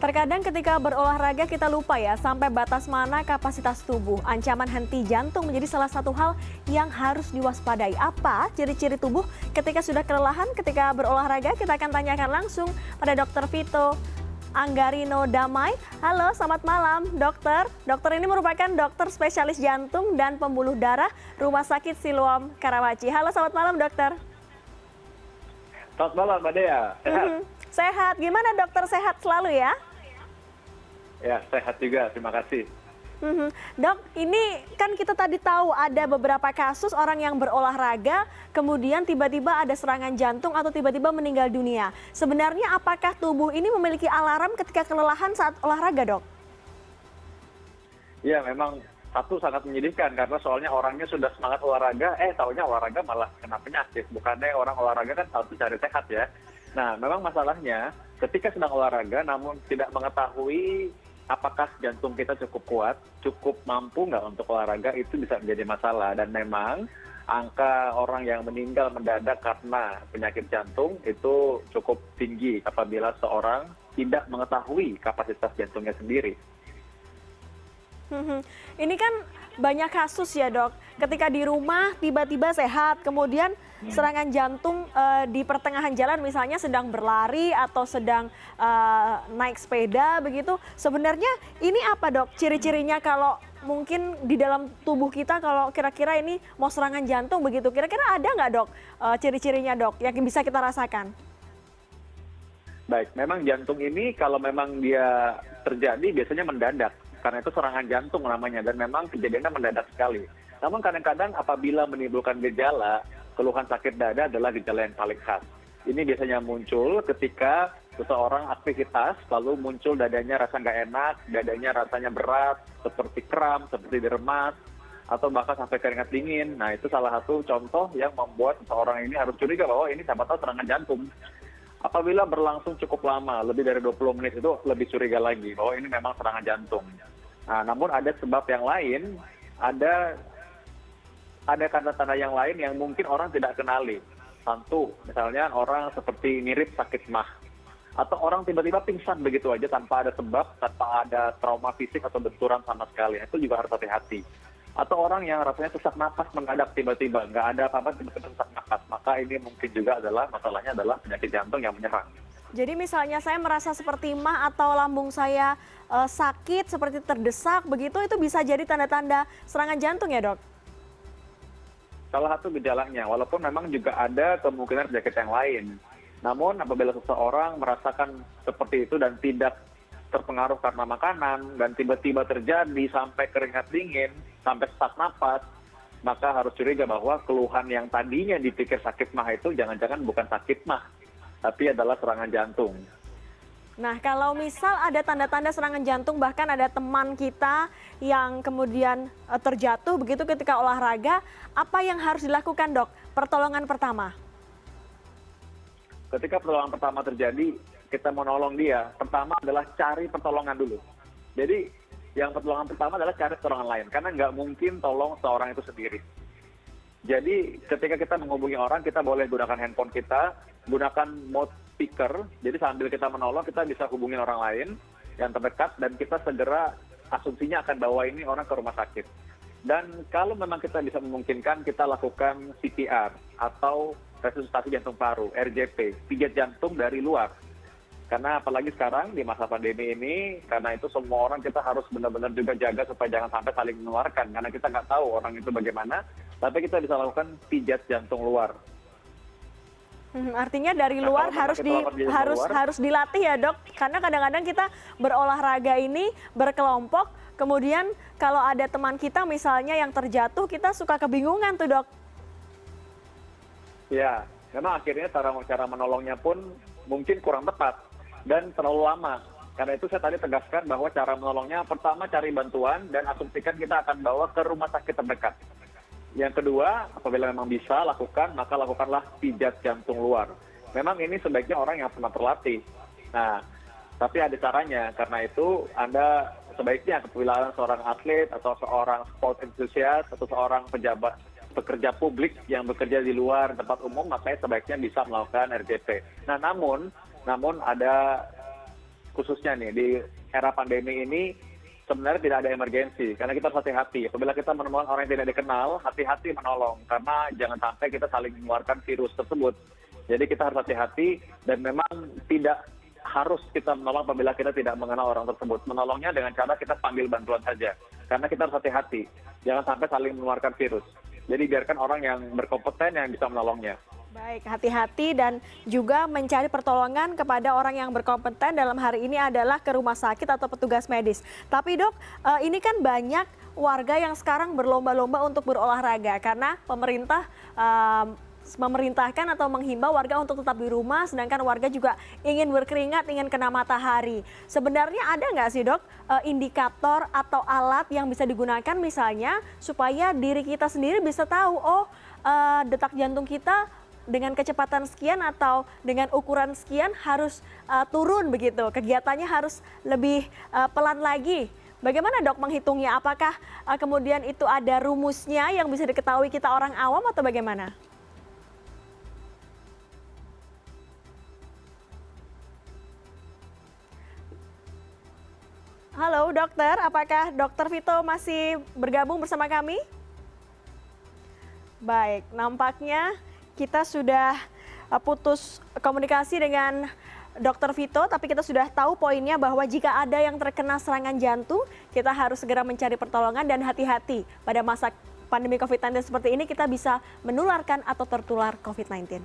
Terkadang ketika berolahraga kita lupa ya sampai batas mana kapasitas tubuh. Ancaman henti jantung menjadi salah satu hal yang harus diwaspadai. Apa ciri-ciri tubuh ketika sudah kelelahan ketika berolahraga? Kita akan tanyakan langsung pada Dr. Vito Anggarino Damai. Halo, selamat malam dokter. Dokter ini merupakan dokter spesialis jantung dan pembuluh darah Rumah Sakit Siloam Karawaci. Halo, selamat malam dokter. Selamat malam Mbak Dea. Sehat? Sehat. Gimana dokter, sehat selalu ya? Ya, sehat juga. Terima kasih. Dok, ini kan kita tadi tahu ada beberapa kasus orang yang berolahraga, kemudian tiba-tiba ada serangan jantung atau tiba-tiba meninggal dunia. Sebenarnya apakah tubuh ini memiliki alarm ketika kelelahan saat olahraga, dok? Ya, memang satu sangat menyedihkan karena soalnya orangnya sudah semangat olahraga, taunya olahraga malah kena penyakit. Bukannya orang olahraga kan harus cari sehat ya. Nah, memang masalahnya ketika sedang olahraga namun tidak mengetahui apakah jantung kita cukup kuat, cukup mampu nggak untuk olahraga, itu bisa menjadi masalah. Dan memang angka orang yang meninggal mendadak karena penyakit jantung itu cukup tinggi apabila seorang tidak mengetahui kapasitas jantungnya sendiri. Ini kan banyak kasus ya dok, ketika di rumah tiba-tiba sehat, kemudian serangan jantung di pertengahan jalan misalnya sedang berlari atau sedang naik sepeda begitu. Sebenarnya ini apa dok ciri-cirinya kalau mungkin di dalam tubuh kita kalau kira-kira ini mau serangan jantung begitu, kira-kira ada nggak dok ciri-cirinya dok yang bisa kita rasakan? Baik, memang jantung ini kalau memang dia terjadi biasanya mendadak. Karena itu serangan jantung namanya dan memang kejadiannya mendadak sekali. Namun kadang-kadang apabila menimbulkan gejala, keluhan sakit dada adalah gejala yang paling khas. Ini biasanya muncul ketika seseorang aktivitas lalu muncul dadanya rasa nggak enak, dadanya rasanya berat, seperti kram, seperti diremas, atau bahkan sampai keringat dingin. Nah itu salah satu contoh yang membuat seseorang ini harus curiga bahwa ini siapa tahu serangan jantung. Apabila berlangsung cukup lama, lebih dari 20 menit itu lebih curiga lagi bahwa ini memang serangan jantung. Nah, namun ada sebab yang lain, ada tanda-tanda yang lain yang mungkin orang tidak kenali. Satu, misalnya orang seperti mirip sakit mah. Atau orang tiba-tiba pingsan begitu aja tanpa ada sebab, tanpa ada trauma fisik atau benturan sama sekali. Itu juga harus hati-hati. Atau orang yang rasanya sesak napas mendadak tiba-tiba, nggak ada apa-apa tiba-tiba sesak napas. Maka ini mungkin juga masalahnya adalah penyakit jantung yang menyerang. Jadi misalnya saya merasa seperti mah atau lambung saya sakit, seperti terdesak begitu, itu bisa jadi tanda-tanda serangan jantung ya dok? Salah satu gejalanya, walaupun memang juga ada kemungkinan penyakit yang lain. Namun apabila seseorang merasakan seperti itu dan tidak terpengaruh karena makanan, dan tiba-tiba terjadi sampai keringat dingin, sampai sesak napas, maka harus curiga bahwa keluhan yang tadinya dipikir sakit mah itu jangan-jangan bukan sakit mah, tapi adalah serangan jantung. Nah, kalau misal ada tanda-tanda serangan jantung, bahkan ada teman kita yang kemudian terjatuh begitu ketika olahraga, apa yang harus dilakukan dok? Pertolongan pertama. Ketika pertolongan pertama terjadi, kita menolong dia. Pertama adalah cari pertolongan dulu. Jadi, yang pertolongan pertama adalah cari pertolongan lain, karena nggak mungkin tolong seorang itu sendiri. Jadi ketika kita menghubungi orang, kita boleh gunakan handphone kita, gunakan mode speaker, jadi sambil kita menolong, kita bisa hubungin orang lain yang terdekat, dan kita segera asumsinya akan bawa ini orang ke rumah sakit. Dan kalau memang kita bisa memungkinkan, kita lakukan CPR atau resusitasi jantung paru, RJP, pijat jantung dari luar. Karena apalagi sekarang di masa pandemi ini, karena itu semua orang kita harus benar-benar juga jaga supaya jangan sampai saling menularkan. Karena kita nggak tahu orang itu bagaimana, tapi kita bisa lakukan pijat jantung luar. Artinya dari luar harus dilatih ya dok, karena kadang-kadang kita berolahraga ini berkelompok, kemudian kalau ada teman kita misalnya yang terjatuh, kita suka kebingungan tuh dok. Ya, memang akhirnya cara menolongnya pun mungkin kurang tepat dan terlalu lama. Karena itu saya tadi tegaskan bahwa cara menolongnya pertama cari bantuan dan asumsikan kita akan bawa ke rumah sakit terdekat. Yang kedua, apabila memang bisa lakukan, maka lakukanlah pijat jantung luar. Memang ini sebaiknya orang yang pernah terlatih. Nah, tapi ada caranya. Karena itu Anda sebaiknya apabila seorang atlet atau seorang sport enthusiast atau seorang pekerja publik yang bekerja di luar tempat umum, makanya sebaiknya bisa melakukan RJP. Nah, namun ada khususnya nih di era pandemi ini sebenarnya tidak ada emergensi karena kita harus hati-hati. Apabila kita menemukan orang yang tidak dikenal, hati-hati menolong karena jangan sampai kita saling mengeluarkan virus tersebut. Jadi kita harus hati-hati dan memang tidak harus kita menolong apabila kita tidak mengenal orang tersebut. Menolongnya dengan cara kita panggil bantuan saja. Karena kita harus hati-hati. Jangan sampai saling mengeluarkan virus. Jadi biarkan orang yang berkompeten yang bisa menolongnya. Baik, hati-hati dan juga mencari pertolongan kepada orang yang berkompeten dalam hari ini adalah ke rumah sakit atau petugas medis. Tapi dok, ini kan banyak warga yang sekarang berlomba-lomba untuk berolahraga karena pemerintah memerintahkan atau menghimbau warga untuk tetap di rumah, sedangkan warga juga ingin berkeringat, ingin kena matahari. Sebenarnya ada nggak sih dok indikator atau alat yang bisa digunakan misalnya supaya diri kita sendiri bisa tahu, detak jantung kita dengan kecepatan sekian atau dengan ukuran sekian harus turun begitu, kegiatannya harus lebih pelan lagi. Bagaimana dok menghitungnya? Apakah kemudian itu ada rumusnya yang bisa diketahui kita orang awam atau bagaimana? Halo dokter, apakah dokter Vito masih bergabung bersama kami? Baik, nampaknya kita sudah putus komunikasi dengan Dr. Vito, tapi kita sudah tahu poinnya bahwa jika ada yang terkena serangan jantung, kita harus segera mencari pertolongan dan hati-hati pada masa pandemi COVID-19 seperti ini kita bisa menularkan atau tertular COVID-19.